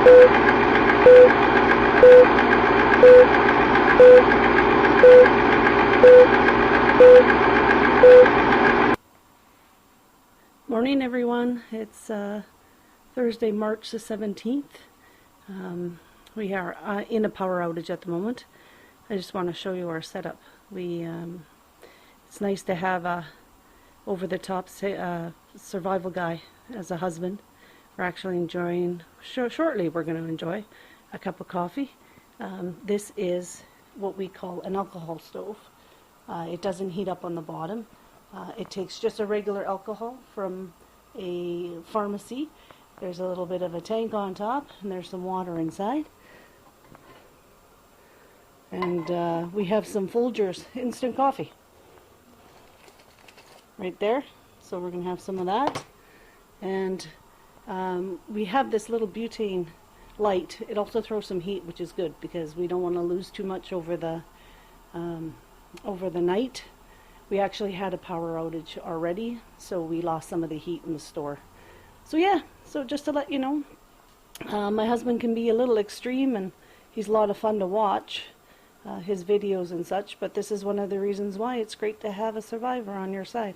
Morning everyone, it's Thursday, March the 17th. We are in a power outage at the moment. I just want to show you our setup. It's nice to have a over-the-top survival guy as a husband. We're actually enjoying, shortly we're going to enjoy a cup of coffee. This is what we call an alcohol stove. It doesn't heat up on the bottom. It takes just a regular alcohol from a pharmacy. There's a little bit of a tank on top and there's some water inside. And we have some Folgers instant coffee right there. So we're going to have some of that. And we have this little butane light. It also throws some heat, which is good because we don't want to lose too much over the night. We actually had a power outage already, so we lost some of the heat in the store. So yeah, so just to let you know, my husband can be a little extreme and he's a lot of fun to watch, his videos and such, but this is one of the reasons why it's great to have a survivor on your side.